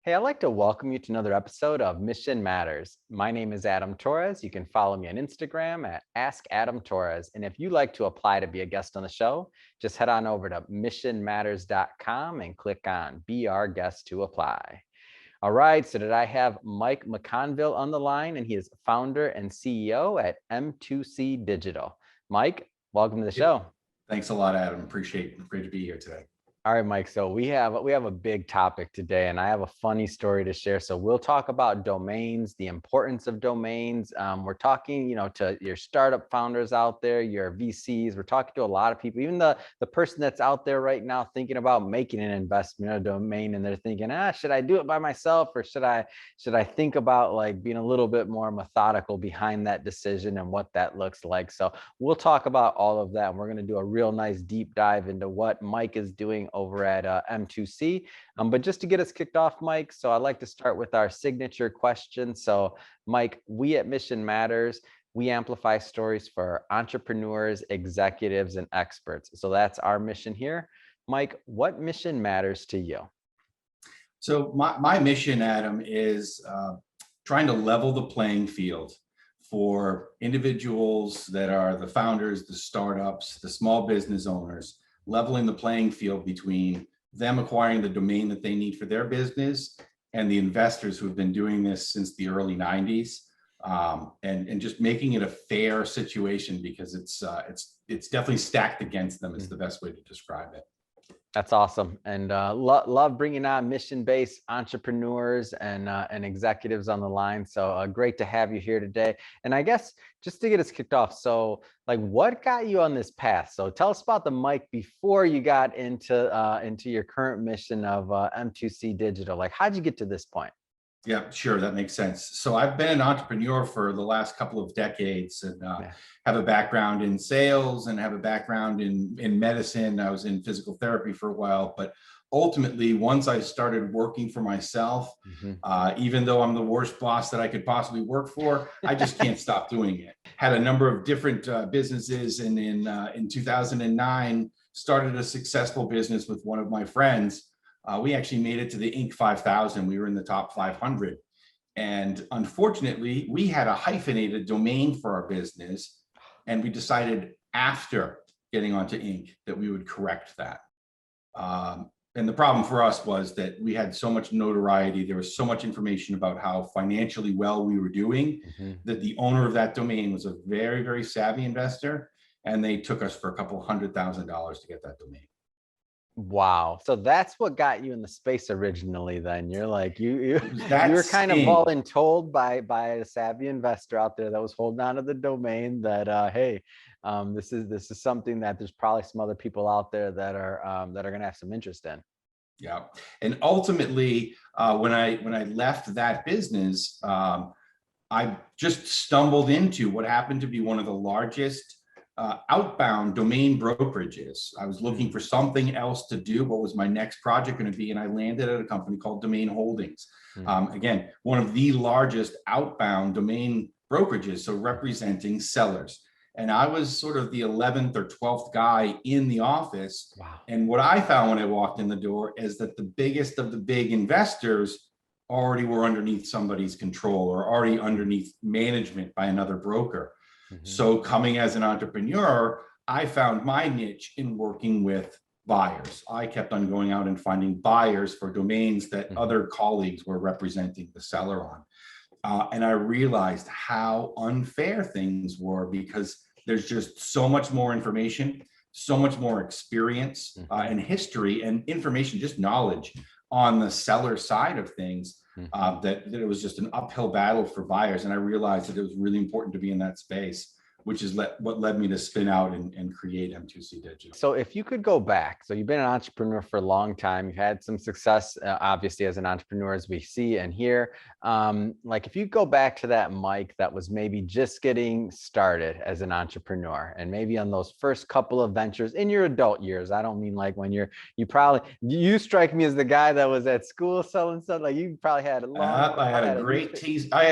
Hey, I'd like to welcome you to another episode of Mission Matters. My name is Adam Torres. You can follow me on Instagram at Ask Adam Torres. And if you'd like to apply to be a guest on the show, just head on over to missionmatters.com and click on Be Our Guest to apply. All right, so did I have Mike McConville on the line, and he is founder and CEO at M2C Digital. Mike, welcome to the show. Thanks a lot, Adam. Appreciate it. Great to be here today. All right, Mike. So we have a big topic today, and I have a funny story to share. So we'll talk about domains, the importance of domains. We're talking, to your startup founders out there, your VCs. We're talking to a lot of people, even the person that's out there right now thinking about making an investment in a domain, and they're thinking, should I do it by myself, or should I think about like being a little bit more methodical behind that decision and what that looks like. So we'll talk about all of that, and we're going to do a real nice deep dive into what Mike is doing over at M2C. But just to get us kicked off, Mike, so I'd like to start with our signature question. So Mike, we at Mission Matters, we amplify stories for entrepreneurs, executives, and experts. So that's our mission here. Mike, what mission matters to you? So my mission, Adam, is trying to level the playing field for individuals that are the founders, the startups, the small business owners, leveling the playing field between them acquiring the domain that they need for their business and the investors who have been doing this since the early 90s, and just making it a fair situation, because it's definitely stacked against them is the best way to describe it. That's awesome. And love bringing on mission-based entrepreneurs and executives on the line. So great to have you here today. And I guess just to get us kicked off, so like what got you on this path? So tell us about the Mike before you got into your current mission of M2C Digital. Like, how'd you get to this point? Yeah, sure. That makes sense. So I've been an entrepreneur for the last couple of decades, and have a background in sales and have a background in medicine. I was in physical therapy for a while, but ultimately, once I started working for myself, even though I'm the worst boss that I could possibly work for, I just can't stop doing it. Had a number of different businesses, and in 2009, started a successful business with one of my friends. We actually made it to the Inc. 5000. We were in the top 500. And unfortunately, we had a hyphenated domain for our business. And we decided after getting onto Inc. that we would correct that. And the problem for us was that we had so much notoriety. There was so much information about how financially well we were doing that the owner of that domain was a very, very savvy investor. And they took us for a couple $100,000 to get that domain. Wow. So that's what got you in the space originally then. You're like, you were kind of voluntold by a savvy investor out there that was holding on to the domain that, hey, this is something that there's probably some other people out there that are going to have some interest in. Yeah. And ultimately, when I left that business, I just stumbled into what happened to be one of the largest outbound domain brokerages. I was looking for something else to do. What was my next project going to be? And I landed at a company called Domain Holdings. Again, one of the largest outbound domain brokerages, so representing sellers. And I was sort of the 11th or 12th guy in the office. Wow. And what I found when I walked in the door is that the biggest of the big investors already were underneath somebody's control, or already underneath management by another broker. So coming as an entrepreneur, I found my niche in working with buyers. I kept on going out and finding buyers for domains that other colleagues were representing the seller on. And I realized how unfair things were, because there's just so much more information, so much more experience and history and information, just knowledge on the seller side of things. That it was just an uphill battle for buyers. And I realized that it was really important to be in that space, which is what led me to spin out and create M2C Digital. So if you could go back, so you've been an entrepreneur for a long time, you've had some success, obviously, as an entrepreneur, as we see and hear. Like if you go back to that Mike that was maybe just getting started as an entrepreneur, and maybe on those first couple of ventures in your adult years, I don't mean like when you strike me as the guy that was at school selling stuff. Like you probably had I had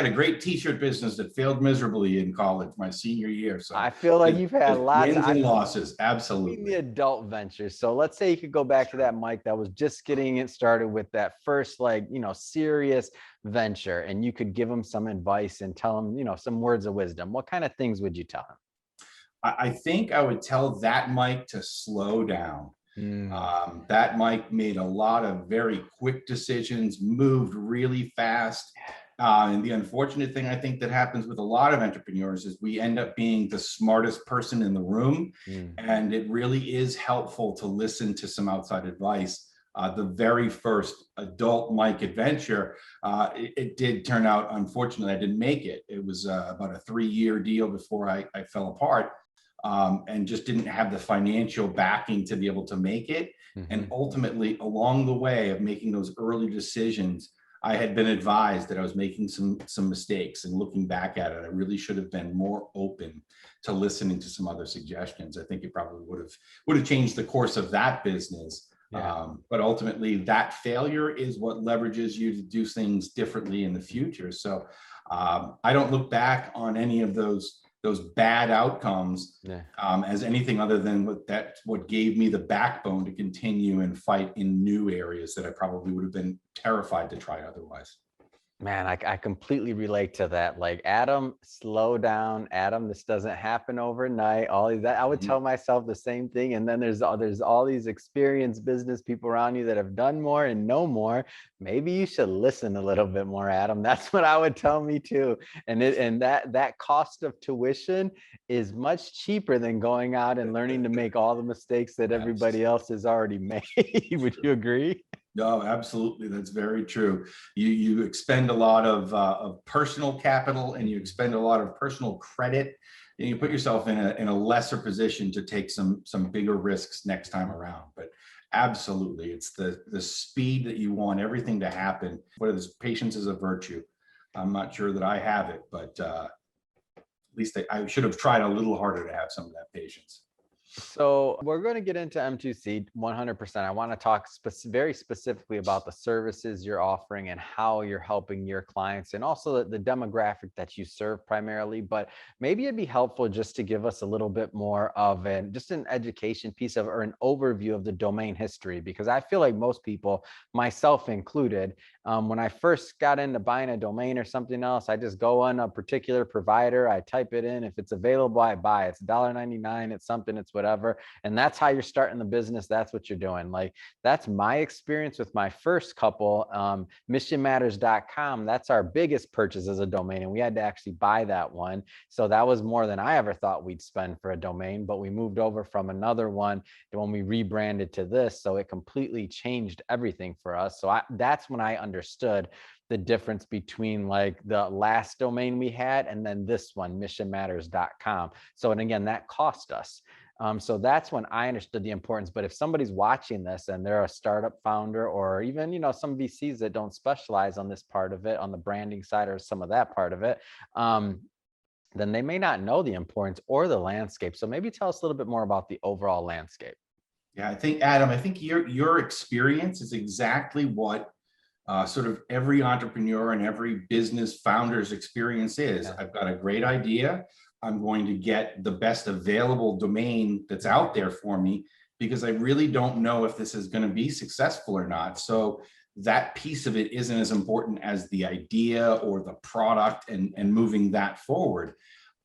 a great t-shirt business that failed miserably in college, my senior year. year. So I feel like you've had there's lots. wins and I've losses. seen the Absolutely. adult ventures. So let's say you could go back to that Mike that was just getting it started with that first, like, serious venture, and you could give him some advice and tell him, some words of wisdom. What kind of things would you tell I think I would tell that Mike to slow down. him? That Mike made a lot of very quick decisions, moved really fast. And the unfortunate thing I think that happens with a lot of entrepreneurs is we end up being the smartest person in the room. Mm. And it really is helpful to listen to some outside advice. The very first adult Mike adventure, it did turn out, unfortunately, I didn't make it. It was about a 3-year deal before I fell apart. And just didn't have the financial backing to be able to make it. And Mhm. ultimately, along the way of making those early decisions, I had been advised that I was making some mistakes. And looking back at it, I really should have been more open to listening to some other suggestions. I think it probably would have changed the course of that business. Yeah. But ultimately, that failure is what leverages you to do things differently in the future. So I don't look back on any of those bad outcomes Yeah. as anything other than what gave me the backbone to continue and fight in new areas that I probably would have been terrified to try otherwise. Man, I completely relate to that. Like, Adam, slow down. Adam, this doesn't happen overnight. All of that. I would Mhm. tell myself the same thing. And then there's all these experienced business people around you that have done more and know more. Maybe you should listen a little bit more, Adam. That's what I would tell me too. And that cost of tuition is much cheaper than going out and learning to make all the mistakes that everybody Yes. else has already made. Would you agree? No, absolutely. That's very true. You expend a lot of personal capital and you expend a lot of personal credit, and you put yourself in a lesser position to take some bigger risks next time around. But absolutely, it's the speed that you want everything to happen. Whether this patience is a virtue, I'm not sure that I have it, but at least I should have tried a little harder to have some of that patience. So we're going to get into M2C 100%. I want to talk very specifically about the services you're offering and how you're helping your clients, and also the demographic that you serve primarily. But maybe it'd be helpful just to give us a little bit more of just an education piece of, or an overview of the domain history, because I feel like most people, myself included, when I first got into buying a domain or something else, I just go on a particular provider, I type it in. If it's available, I buy it. It's $1.99, it's something, it's whatever. And that's how you're starting the business. That's what you're doing. Like, that's my experience with my first couple. Missionmatters.com, that's our biggest purchase as a domain. And we had to actually buy that one. So that was more than I ever thought we'd spend for a domain. But we moved over from another one when we rebranded to this. So it completely changed everything for us. So that's when I understood the difference between like the last domain we had and then this one, missionmatters.com. So, and again, that cost us. So that's when I understood the importance. But if somebody's watching this and they're a startup founder, or even, some VCs that don't specialize on this part of it, on the branding side or some of that part of it, then they may not know the importance or the landscape. So maybe tell us a little bit more about the overall landscape. Yeah, I think, Adam, I think your experience is exactly what sort of every entrepreneur and every business founder's experience is. Yeah. I've got a great idea. I'm going to get the best available domain that's out there for me because I really don't know if this is going to be successful or not. So that piece of it isn't as important as the idea or the product and moving that forward.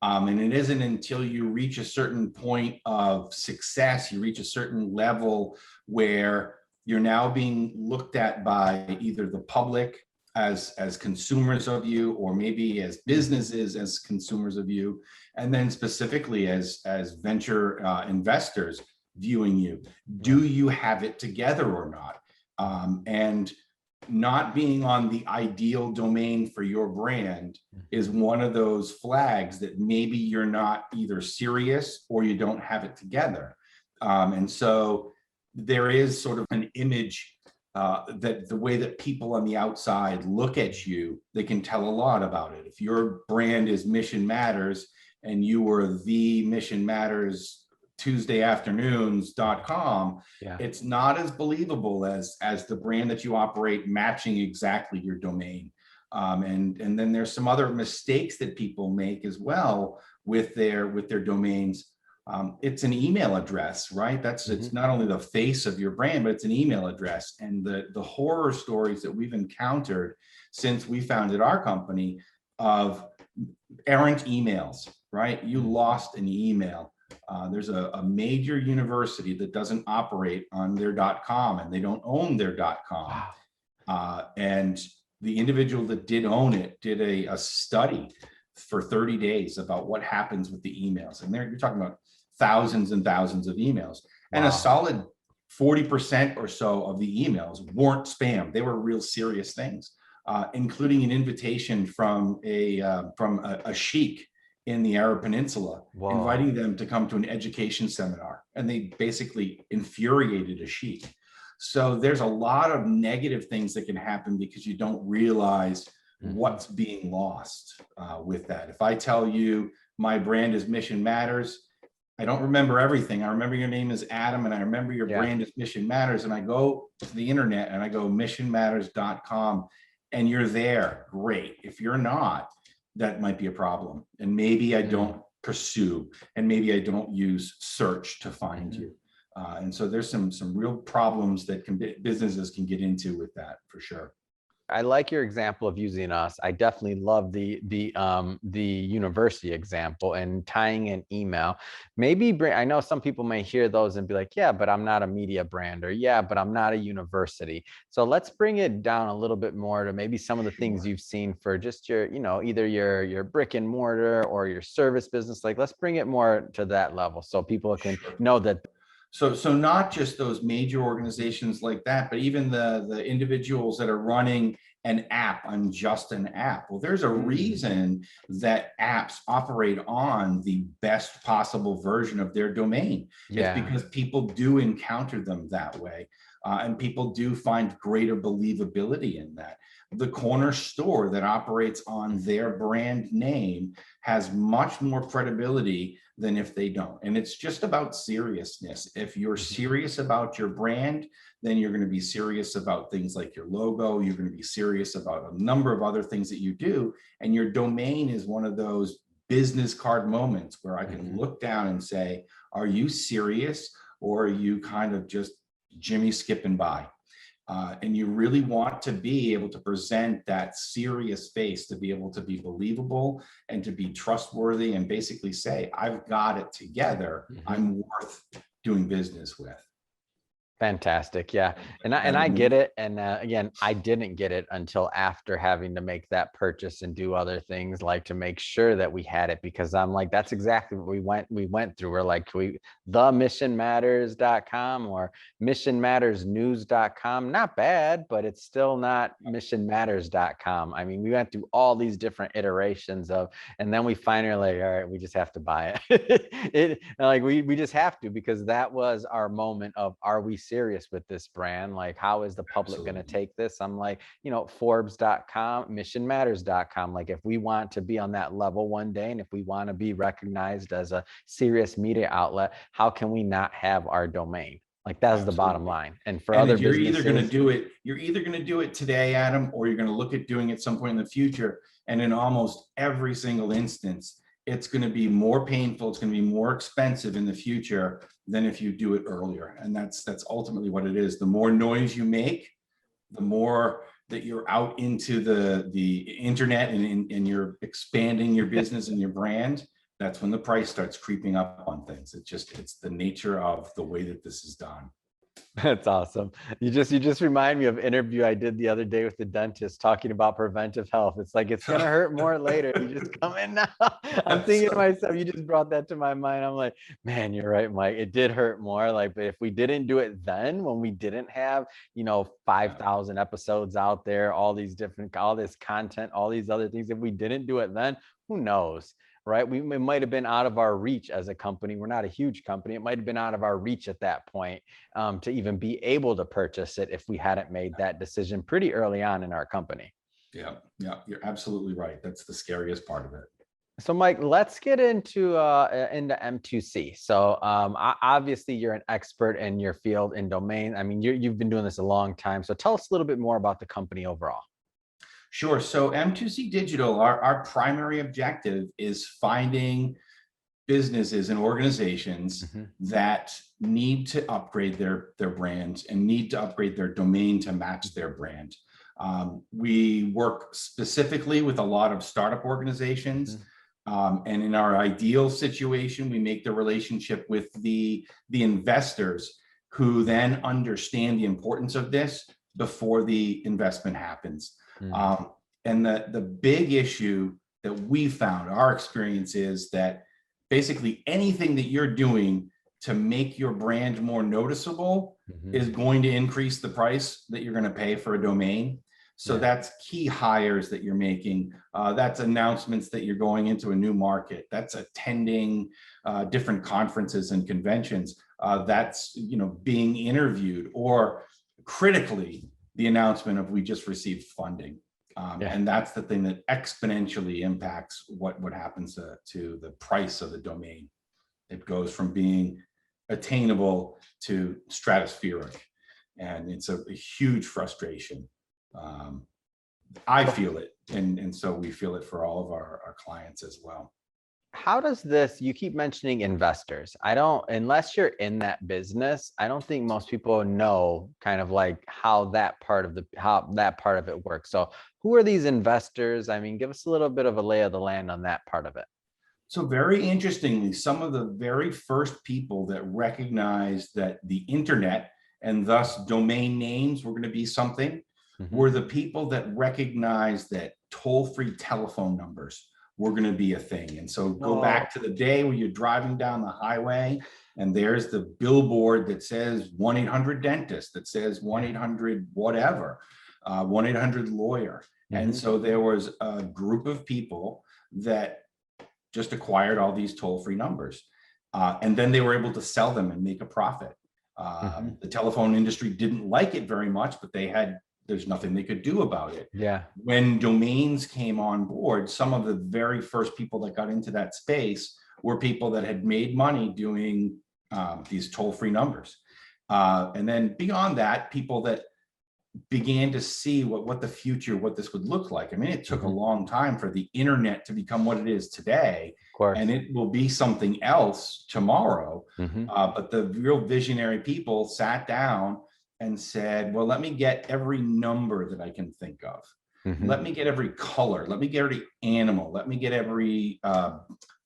And it isn't until you reach a certain point of success, you reach a certain level where you're now being looked at by either the public as consumers of you, or maybe as businesses as consumers of you, and then specifically as venture investors viewing you. Do you have it together or not? And not being on the ideal domain for your brand is one of those flags that maybe you're not either serious or you don't have it together. And so there is sort of an image that the way that people on the outside look at you, they can tell a lot about it. If your brand is Mission Matters and you were the Mission Matters tuesdayafternoons.com, Yeah. it's not as believable as the brand that you operate matching exactly your domain. And then there's some other mistakes that people make as well with their domains. It's an email address, right? It's not only the face of your brand, but it's an email address. And the horror stories that we've encountered since we founded our company of errant emails, right? You lost an email. There's a major university that doesn't operate on their .com, and they don't own their .com. Wow. And the individual that did own it did a study for 30 days about what happens with the emails. And you're talking about thousands and thousands of emails. Wow. And a solid 40% or so of the emails weren't spam. They were real serious things, including an invitation from a sheik in the Arab Peninsula, wow, inviting them to come to an education seminar. And they basically infuriated a sheik. So there's a lot of negative things that can happen because you don't realize what's being lost with that. If I tell you my brand is Mission Matters, I don't remember everything. I remember your name is Adam, and I remember your brand is Mission Matters. And I go to the internet and I go missionmatters.com, and you're there. Great. If you're not, that might be a problem. And maybe I don't pursue, and maybe I don't use search to find you. And so there's some real problems that businesses can get into with that, for sure. I like your example of using us. I definitely love the university example and tying in email. Maybe I know some people may hear those and be like, yeah, but I'm not a media brand, or yeah, but I'm not a university. So let's bring it down a little bit more to maybe some of the things you've seen for just your, either your brick and mortar or your service business. Like, let's bring it more to that level so people can know that. So not just those major organizations like that, but even the individuals that are running an app on just an app. Well, there's a reason that apps operate on the best possible version of their domain. It's because people do encounter them that way. And people do find greater believability in that. The corner store that operates on their brand name has much more credibility than if they don't. And it's just about seriousness. If you're serious about your brand, then you're going to be serious about things like your logo. You're going to be serious about a number of other things that you do. And your domain is one of those business card moments where I can look down and say, are you serious, or are you kind of just Jimmy skipping by? And you really want to be able to present that serious face, to be able to be believable and to be trustworthy, and basically say, I've got it together. I'm worth doing business with. Fantastic. Yeah. And I get it. And again, I didn't get it until after having to make that purchase and do other things, like to make sure that we had it, because I'm like, that's exactly what we went through. We're like, themissionmatters.com or missionmattersnews.com. Not bad, but it's still not missionmatters.com. I mean, we went through all these different iterations and then we finally like, all right, we just have to buy it. We just have to, because that was our moment of, are we serious with this brand? Like, how is the public going to take this? I'm like, Forbes.com, missionmatters.com. Like, if we want to be on that level one day, and if we want to be recognized as a serious media outlet, how can we not have our domain? Like, that's the bottom line. And for other you're businesses, you're either going to do it today, Adam, or you're going to look at doing it some point in the future. And in almost every single instance, it's going to be more painful. It's going to be more expensive in the future than if you do it earlier. And that's ultimately what it is. The more noise you make, the more that you're out into the internet and you're expanding your business and your brand, that's when the price starts creeping up on things. It's the nature of the way that this is done. That's awesome. You just remind me of an interview I did the other day with the dentist talking about preventive health. It's like, it's going to hurt more later. You just come in now. I'm thinking to myself, you just brought that to my mind. I'm like, man, you're right, Mike. It did hurt more. Like, but if we didn't do it then, when we didn't have, 5,000 episodes out there, all this content, all these other things, if we didn't do it then, who knows? Right? It might have been out of our reach as a company. We're not a huge company. It might have been out of our reach at that point to even be able to purchase it if we hadn't made that decision pretty early on in our company. Yeah, you're absolutely right. That's the scariest part of it. So, Mike, let's get into M2C. So, obviously, you're an expert in your field and domain. I mean, you've been doing this a long time. So, tell us a little bit more about the company overall. Sure. So M2C Digital, our primary objective is finding businesses and organizations Mm-hmm. that need to upgrade their brand and need to upgrade their domain to match their brand. We work specifically with a lot of startup organizations. Mm-hmm. And in our ideal situation, we make the relationship with the investors who then understand the importance of this before the investment happens. Mm-hmm. And the big issue that we found, our experience is that basically anything that you're doing to make your brand more noticeable Mm-hmm. is going to increase the price that you're going to pay for a domain. So Yeah. that's key hires that you're making. That's announcements that you're going into a new market. That's attending different conferences and conventions. That's being interviewed, or critically, the announcement of we just received funding. Yeah. And that's the thing that exponentially impacts what happens to the price of the domain. It goes from being attainable to stratospheric, and it's a huge frustration. I feel it, and so we feel it for all of our clients as well. How does this, you keep mentioning investors. I don't, unless you're in that business, I don't think most people know kind of like how that part of it works. So who are these investors? I mean, give us a little bit of a lay of the land on that part of it. So very interestingly, some of the very first people that recognized that the internet and thus domain names were going to be something Mm-hmm. were the people that recognized that toll-free telephone numbers were going to be a thing. And so go back to the day when you're driving down the highway and there's the billboard that says 1-800-dentist, that says 1-800 whatever, 1-800-lawyer. Mm-hmm. And so there was a group of people that just acquired all these toll-free numbers. And then they were able to sell them and make a profit. Mm-hmm. The telephone industry didn't like it very much, but there's nothing they could do about it. Yeah. When domains came on board, some of the very first people that got into that space were people that had made money doing these toll-free numbers. And then beyond that, people that began to see what the future, what this would look like. I mean, it took Mm-hmm. a long time for the internet to become what it is today, Of course. and it will be something else tomorrow. Mm-hmm. But the real visionary people sat down and said, well, let me get every number that I can think of. Mm-hmm. Let me get every color. Let me get every animal. Let me get every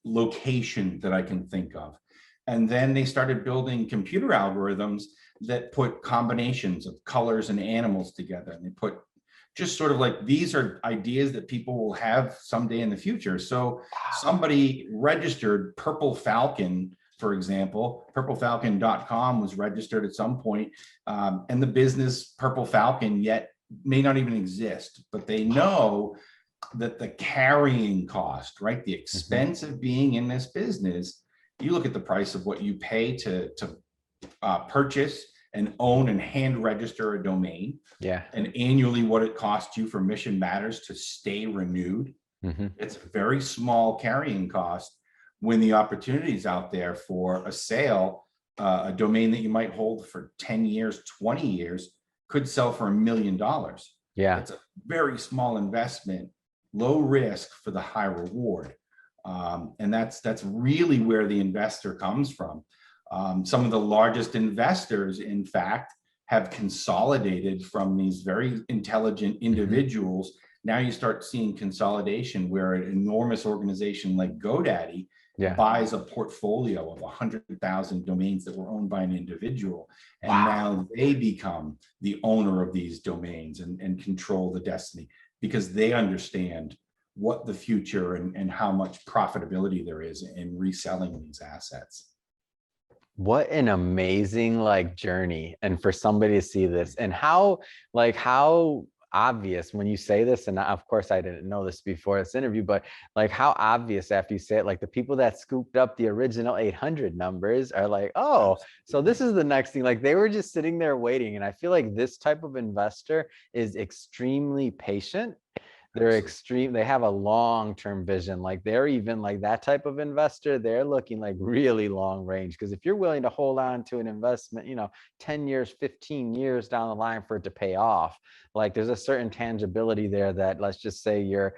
location that I can think of. And then they started building computer algorithms that put combinations of colors and animals together. And they put just sort of like, these are ideas that people will have someday in the future. So somebody registered Purple Falcon, for example. purplefalcon.com was registered at some point, and the business Purple Falcon yet may not even exist, but they know that the carrying cost, right? The expense of being in this business, you look at the price of what you pay to purchase and own and hand register a domain, Yeah. and annually what it costs you for Mission Matters to stay renewed. Mm-hmm. It's a very small carrying cost when the opportunity is out there for a sale. A domain that you might hold for 10 years, 20 years could sell for $1 million. Yeah. It's a very small investment, low risk for the high reward. And that's really where the investor comes from. Some of the largest investors, in fact, have consolidated from these very intelligent individuals. Mm-hmm. Now you start seeing consolidation where an enormous organization like GoDaddy buys a portfolio of 100,000 domains that were owned by an individual. And now they become the owner of these domains and control the destiny, because they understand what the future and how much profitability there is in reselling these assets. What an amazing journey. And for somebody to see this, and how obvious when you say this, and of course I didn't know this before this interview, but how obvious after you say it, the people that scooped up the original 800 numbers are like, oh, so this is the next thing. They were just sitting there waiting. And I feel like this type of investor is extremely patient. they're extreme. They have a long-term vision. Like they're even like that type of investor, they're looking like really long range. Because if you're willing to hold on to an investment, 10 years, 15 years down the line for it to pay off, like there's a certain tangibility there that, let's just say, your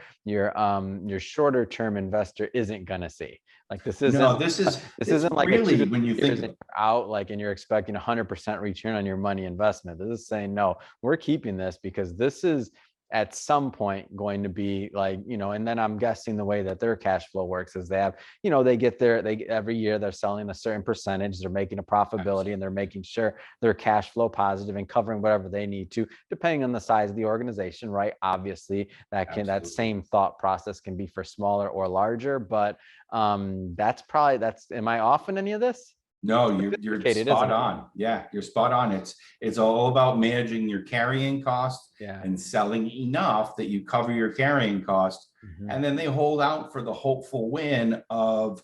shorter term investor isn't gonna see. Like this No, isn't this it's isn't like a two really, to when three you think years of and it, you're out, like, and you're expecting 100% return on your money investment. This is saying, no, we're keeping this because this is at some point going to be like, and then I'm guessing the way that their cash flow works is they have, they get every year they're selling a certain percentage, they're making a profitability, and they're making sure they're cash flow positive and covering whatever they need to, depending on the size of the organization, right? Obviously, that same thought process can be for smaller or larger, but am I off in any of this? no, you're spot on. Yeah, you're spot on. It's all about managing your carrying cost and selling enough that you cover your carrying cost. Mm-hmm. And then they hold out for the hopeful win of,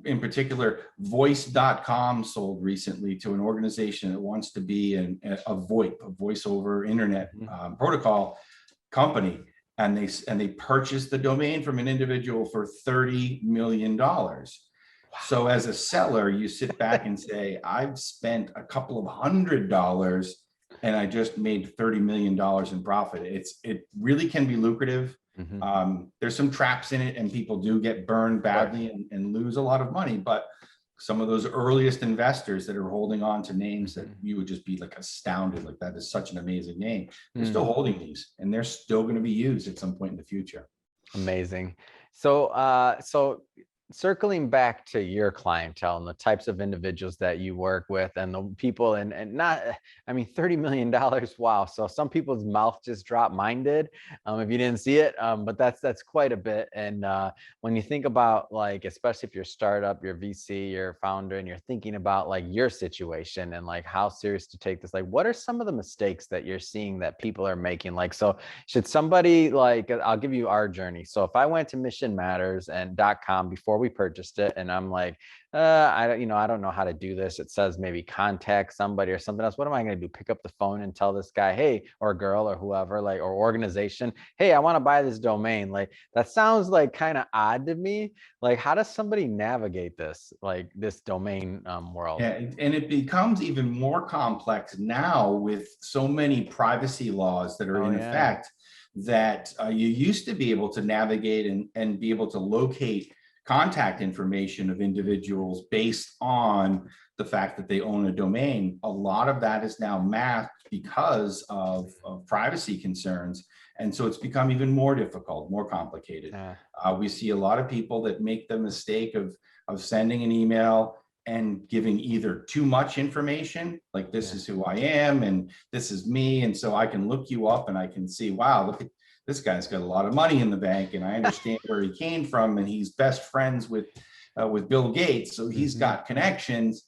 in particular, voice.com sold recently to an organization that wants to be a VoIP, a voice over internet protocol company. And they purchased the domain from an individual for $30 million. So as a seller, you sit back and say, I've spent a couple of $100 and I just made $30 million in profit. It really can be lucrative. Mm-hmm. There's some traps in it, and people do get burned badly and lose a lot of money. But some of those earliest investors that are holding on to names that you would just be like astounded, like that is such an amazing name, they're still holding these, and they're still going to be used at some point in the future. Amazing. So circling back to your clientele and the types of individuals that you work with and the people, and not, I mean, $30 million. Wow. So some people's mouth just dropped. Mine did, if you didn't see it, but that's quite a bit. And when you think about, like, especially if you're startup, your VC, your founder, and you're thinking about like your situation and like how serious to take this, like what are some of the mistakes that you're seeing that people are making? Like, so should somebody, like, I'll give you our journey. So if I went to missionmatters.com before we purchased it, and I'm like, I don't know how to do this. It says maybe contact somebody or something else. What am I going to do? Pick up the phone and tell this guy, hey, or girl, or whoever, like, or organization, hey, I want to buy this domain. Like, that sounds like kind of odd to me. Like, how does somebody navigate this, like this domain world? Yeah, and it becomes even more complex now with so many privacy laws that are in effect, that you used to be able to navigate and be able to locate contact information of individuals based on the fact that they own a domain. A lot of that is now masked because of privacy concerns. And so it's become even more difficult, more complicated. We see a lot of people that make the mistake of sending an email and giving either too much information, like this is who I am and this is me, and so I can look you up and I can see, wow, look at this guy's got a lot of money in the bank, and I understand where he came from, and he's best friends with Bill Gates, so he's got connections.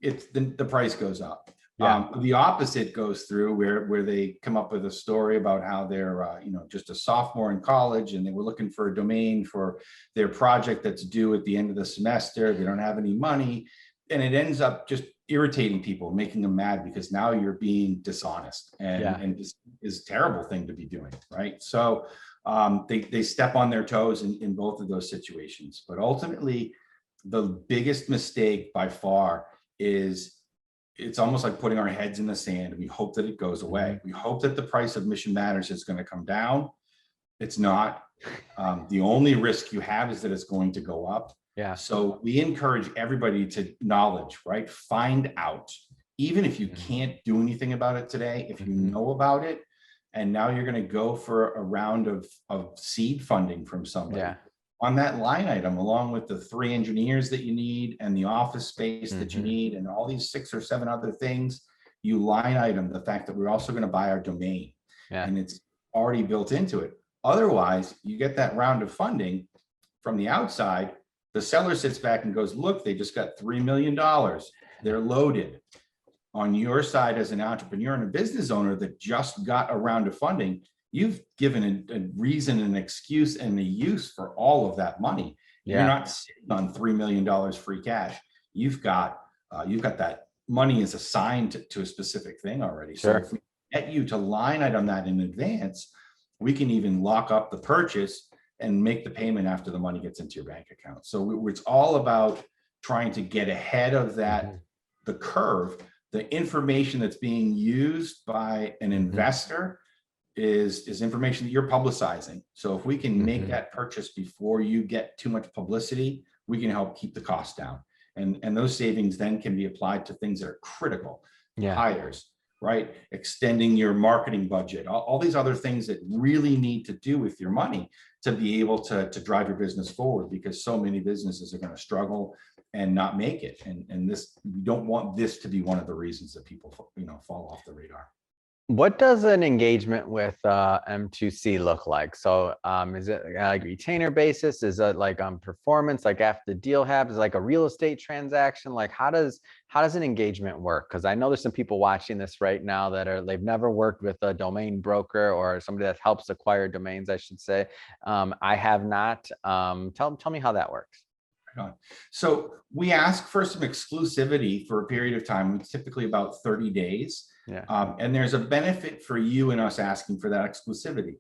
It's the price goes up. The opposite goes through where they come up with a story about how they're just a sophomore in college and they were looking for a domain for their project that's due at the end of the semester. They don't have any money, and it ends up just irritating people, making them mad, because now you're being dishonest, and this is a terrible thing to be doing, right? So they step on their toes in both of those situations. But ultimately, the biggest mistake by far is, it's almost like putting our heads in the sand and we hope that it goes away. We hope that the price of Mission Matters is going to come down. It's not. The only risk you have is that it's going to go up. So we encourage everybody to knowledge, right? Find out, even if you can't do anything about it today, if you know about it, and now you're going to go for a round of seed funding from somebody. On that line item, along with the 3 engineers that you need and the office space that you need and all these 6 or 7 other things, you line item the fact that we're also going to buy our domain, and it's already built into it. Otherwise, you get that round of funding from the outside, the seller sits back and goes, look, they just got $3 million. They're loaded. On your side, as an entrepreneur and a business owner that just got a round of funding, you've given a reason, an excuse, and a use for all of that money. You're not sitting on $3 million free cash. You've got that money is assigned to a specific thing already. So if we get you to line item that in advance, We can even lock up the purchase and make the payment after the money gets into your bank account. So it's all about trying to get ahead of that, the curve. The information that's being used by an investor is information that you're publicizing. So if we can make that purchase before you get too much publicity, we can help keep the cost down. And those savings then can be applied to things that are critical, hires, right? Extending your marketing budget, all these other things that really need to do with your money to be able to drive your business forward, because so many businesses are going to struggle and not make it. And this, we don't want this to be one of the reasons that people, fall off the radar. What does an engagement with M2C look like? So is it like retainer basis? Is it like on performance, like after the deal happens, like a real estate transaction? Like how does an engagement work? Because I know there's some people watching this right now that they've never worked with a domain broker or somebody that helps acquire domains, I should say. I have not. Tell me how that works. So we ask for some exclusivity for a period of time. It's typically about 30 days. And there's a benefit for you and us asking for that exclusivity.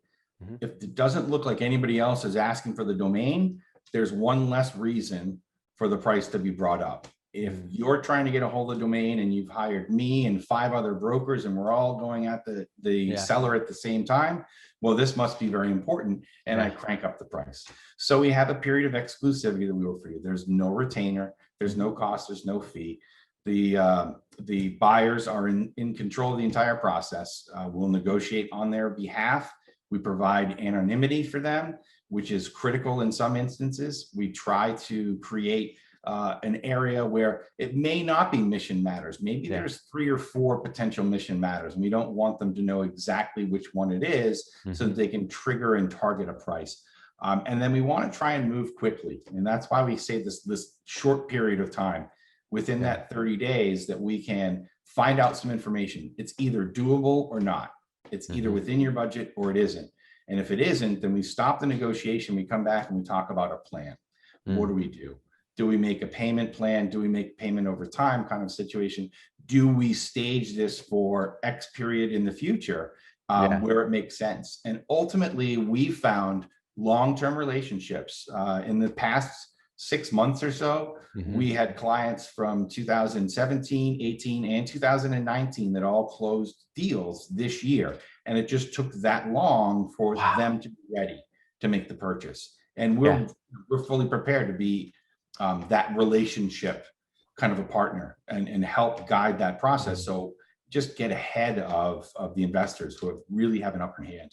If it doesn't look like anybody else is asking for the domain, there's one less reason for the price to be brought up. If you're trying to get a hold of the domain and you've hired me and 5 other brokers and we're all going at the seller at the same time, well, this must be very important, and I crank up the price. So we have a period of exclusivity that we work for you. There's no retainer, there's no cost, there's no fee. The buyers are in control of the entire process. We'll negotiate on their behalf. We provide anonymity for them, which is critical in some instances. We try to create an area where it may not be mission matters. Maybe there's 3 or 4 potential mission matters, and we don't want them to know exactly which one it is, so that they can trigger and target a price. And then we want to try and move quickly. And that's why we say this short period of time within that 30 days that we can find out some information. It's either doable or not. It's either within your budget or it isn't. And if it isn't, then we stop the negotiation. We come back and we talk about a plan. What do we do? Do we make a payment plan? Do we make payment over time kind of situation? Do we stage this for X period in the future where it makes sense? And ultimately, we found long-term relationships in the past 6 months or so. We had clients from 2017, 18, and 2019 that all closed deals this year. And it just took that long for them to be ready to make the purchase. And we're fully prepared to be that relationship kind of a partner and help guide that process. So just get ahead of the investors who really have an upper hand.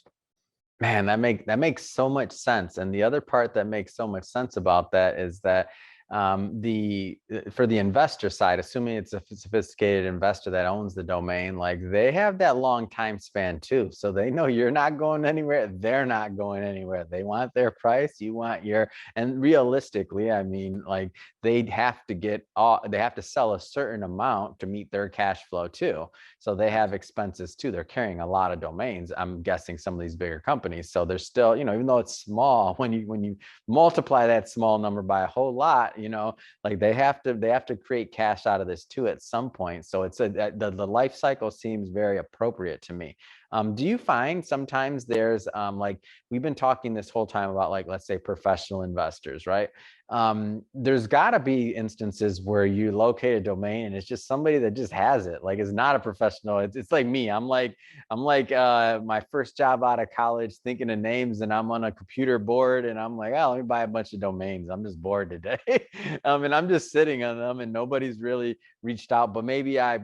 Man, that makes so much sense. And the other part that makes so much sense about that is that for the investor side, assuming it's a sophisticated investor that owns the domain, like they have that long time span too. So they know you're not going anywhere. They're not going anywhere. They want their price. You want your, and realistically, I mean, like they have to sell a certain amount to meet their cash flow too. So they have expenses too. They're carrying a lot of domains. I'm guessing some of these bigger companies. So they're still, even though it's small, when you multiply that small number by a whole lot, like they have to create cash out of this too at some point. So it's the life cycle seems very appropriate to me. Do you find sometimes there's like we've been talking this whole time about, like, let's say professional investors, right? There's got to be instances where you locate a domain and it's just somebody that just has it, like it's not a professional. It's like me. I'm like my first job out of college, thinking of names, and I'm on a computer board and I'm like, oh, let me buy a bunch of domains. I'm just bored today. And I'm just sitting on them and nobody's really reached out. But maybe I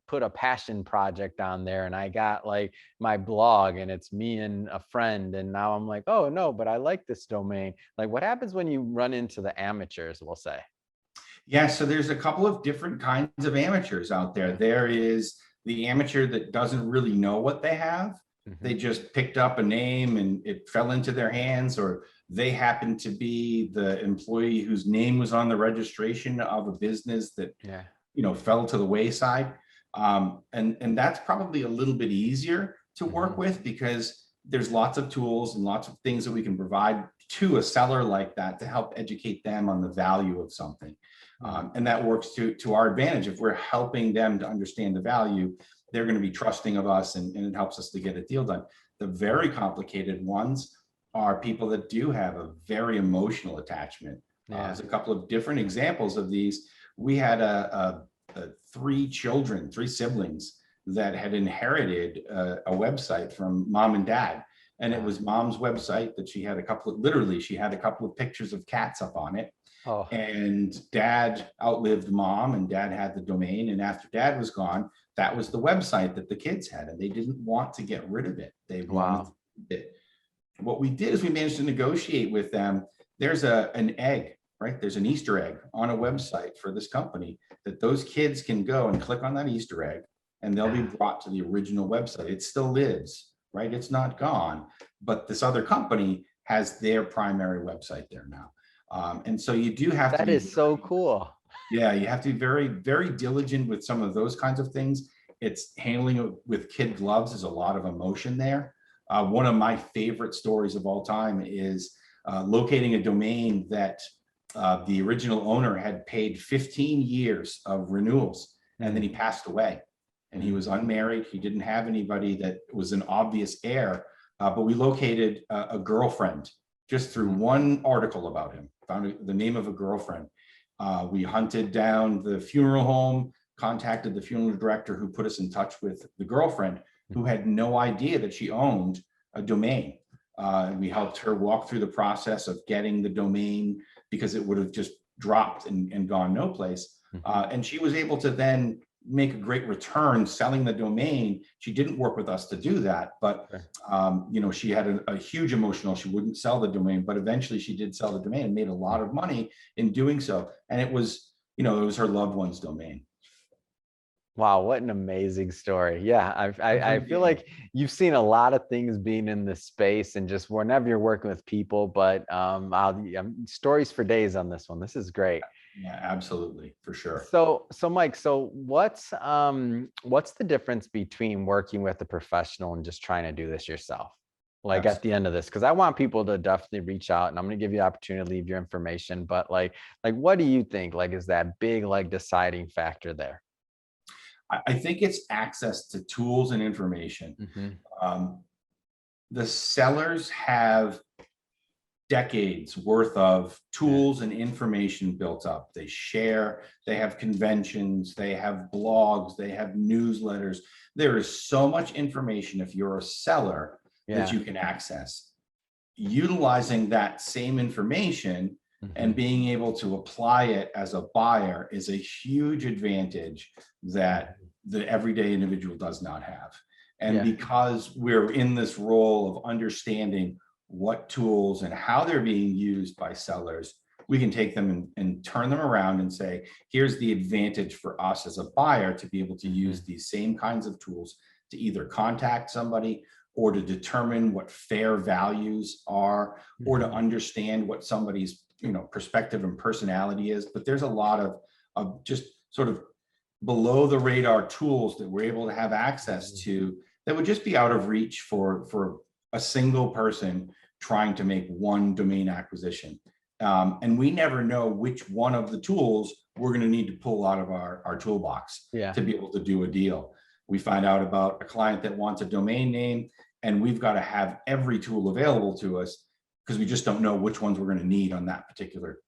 put a passion project on there and I got like my blog and it's me and a friend, and now I'm like, oh no, but I like this domain. Like, what happens when you run into the amateurs, we'll say? Yeah, so there's a couple of different kinds of amateurs out there. There is the amateur that doesn't really know what they have. They just picked up a name and it fell into their hands, or they happen to be the employee whose name was on the registration of a business that fell to the wayside. And that's probably a little bit easier to work with, because there's lots of tools and lots of things that we can provide to a seller like that to help educate them on the value of something. And that works to our advantage. If we're helping them to understand the value, they're going to be trusting of us, and it helps us to get a deal done. The very complicated ones are people that do have a very emotional attachment. There's a couple of different examples of these. We had three siblings that had inherited a website from mom and dad. And it was mom's website that she had she had a couple of pictures of cats up on it. Oh. And dad outlived mom, and dad had the domain. And after dad was gone, that was the website that the kids had, and they didn't want to get rid of it. They wanted it. What we did is we managed to negotiate with them. There's an egg, right? There's an Easter egg on a website for this company that those kids can go and click on that Easter egg, and they'll be brought to the original website. It still lives, right? It's not gone, but this other company has their primary website there now. And so you do have to That is so cool. Yeah, you have to be very, very diligent with some of those kinds of things. It's handling it with kid gloves. There's a lot of emotion there. One of my favorite stories of all time is locating a domain that the original owner had paid 15 years of renewals, and then he passed away. And he was unmarried. He didn't have anybody that was an obvious heir, but we located a girlfriend just through one article about him, found the name of a girlfriend. We hunted down the funeral home, contacted the funeral director, who put us in touch with the girlfriend, who had no idea that she owned a domain. We helped her walk through the process of getting the domain, because it would have just dropped and gone no place. And she was able to then make a great return selling the domain. She didn't work with us to do that, but she had a huge emotional, she wouldn't sell the domain, but eventually she did sell the domain and made a lot of money in doing so. And it was her loved one's domain. Wow, what an amazing story. Yeah, I feel like you've seen a lot of things being in this space, and just whenever you're working with people, but stories for days on this one. This is great. Yeah, absolutely, for sure. So Mike, what's the difference between working with a professional and just trying to do this yourself? Like at the end of this, because I want people to definitely reach out, and I'm going to give you the opportunity to leave your information, but like what do you think is that big deciding factor there? I think it's access to tools and information. The sellers have decades worth of tools and information built up. They share, they have conventions, they have blogs, they have newsletters. There is so much information, if you're a seller, that you can access. Utilizing that same information and being able to apply it as a buyer is a huge advantage that the everyday individual does not have. And because we're in this role of understanding what tools and how they're being used by sellers, we can take them and turn them around and say, here's the advantage for us as a buyer to be able to use these same kinds of tools to either contact somebody, or to determine what fair values are, or to understand what somebody's perspective and personality is. But there's a lot of just sort of below the radar tools that we're able to have access to that would just be out of reach for a single person trying to make one domain acquisition. And we never know which one of the tools we're going to need to pull out of our toolbox to be able to do a deal. We find out about a client that wants a domain name, and we've got to have every tool available to us because we just don't know which ones we're going to need on that particular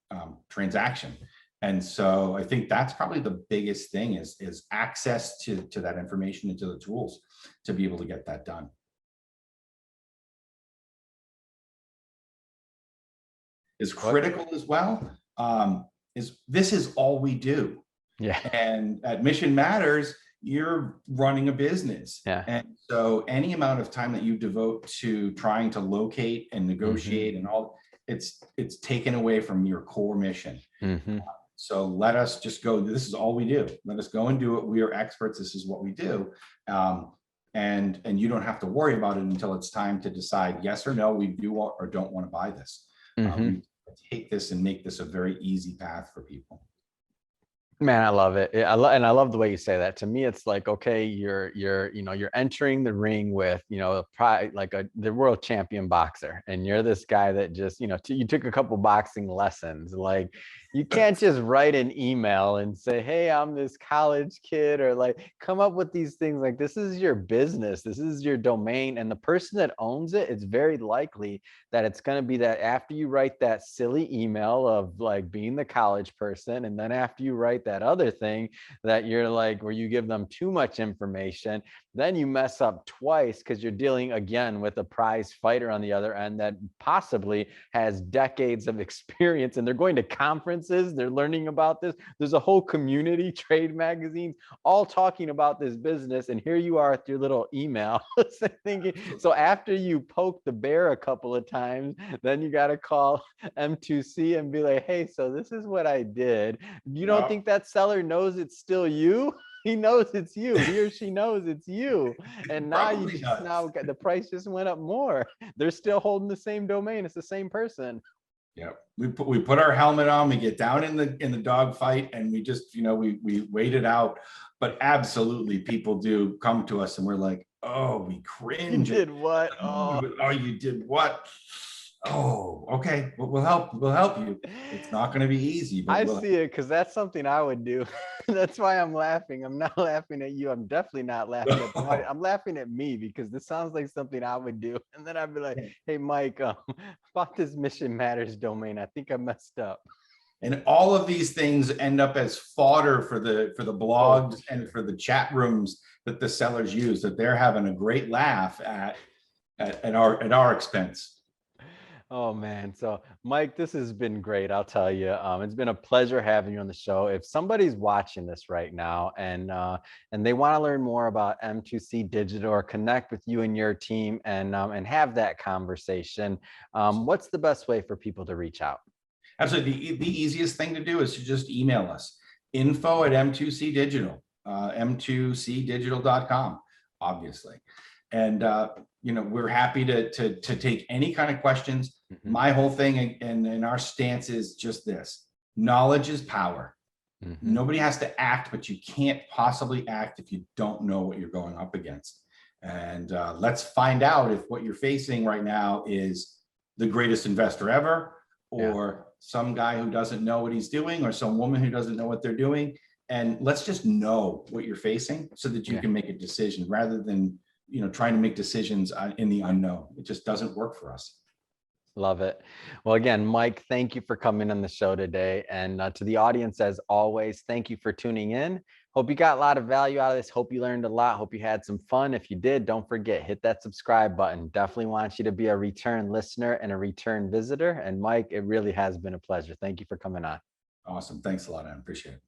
transaction. And so I think that's probably the biggest thing is access to that information and to the tools to be able to get that done. Is critical as well. This is all we do. Yeah. And at Mission Matters, you're running a business. Yeah. And so any amount of time that you devote to trying to locate and negotiate and all, it's taken away from your core mission. So let us just go, this is all we do. Let us go and do it. We are experts. This is what we do. And you don't have to worry about it until it's time to decide yes or no, we do or don't want to buy this. We take this and make this a very easy path for people. Man, I love it. I love the way you say that. To me, it's like, okay, you're entering the ring with, the world champion boxer, and you're this guy that just, you took a couple boxing lessons. Like, You can't just write an email and say, hey, I'm this college kid, or like come up with these things. Like, this is your business, this is your domain, and the person that owns it, it's very likely that it's going to be that after you write that silly email of like being the college person, and then after you write that other thing that you're like where you give them too much information, then you mess up twice because you're dealing again with a prize fighter on the other end that possibly has decades of experience, and they're going to conferences, they're learning about this. There's a whole community, trade magazines, all talking about this business, and here you are with your little email thinking. So after you poke the bear a couple of times, then you got to call M2C and be like, hey, so this is what I did. You don't think that seller knows it's still you? He knows it's you. He or she knows it's you. And now you just now the price just went up more. They're still holding the same domain. It's the same person. Yeah, we put our helmet on, we get down in the dog fight, and we just, we wait it out. But absolutely, people do come to us and we're like, oh, we cringe. You did what? Oh, you did what? Oh, okay. We'll help you. It's not going to be easy, but I see it, because that's something I would do. That's why I'm laughing. I'm not laughing at you. I'm definitely not laughing at the audience. I'm laughing at me because this sounds like something I would do. And then I'd be like, hey, Mike, about this Mission Matters domain, I think I messed up. And all of these things end up as fodder for the blogs and for the chat rooms that the sellers use, that they're having a great laugh at our expense. Oh man. So Mike, this has been great. I'll tell you, it's been a pleasure having you on the show. If somebody's watching this right now and they want to learn more about M2C Digital or connect with you and your team and have that conversation, what's the best way for people to reach out? Absolutely. The easiest thing to do is to just email us, info@M2C Digital, m2cdigital.com, obviously. And we're happy to take any kind of questions. Mm-hmm. My whole thing and our stance is just this: knowledge is power. Mm-hmm. Nobody has to act, but you can't possibly act if you don't know what you're going up against. And let's find out if what you're facing right now is the greatest investor ever, or some guy who doesn't know what he's doing, or some woman who doesn't know what they're doing. And let's just know what you're facing so that you can make a decision, rather than trying to make decisions in the unknown. It just doesn't work for us. Love it. Well, again, Mike, thank you for coming on the show today. And to the audience, as always, thank you for tuning in. Hope you got a lot of value out of this. Hope you learned a lot. Hope you had some fun. If you did, don't forget, hit that subscribe button. Definitely want you to be a return listener and a return visitor. And Mike, it really has been a pleasure. Thank you for coming on. Awesome. Thanks a lot. I appreciate it.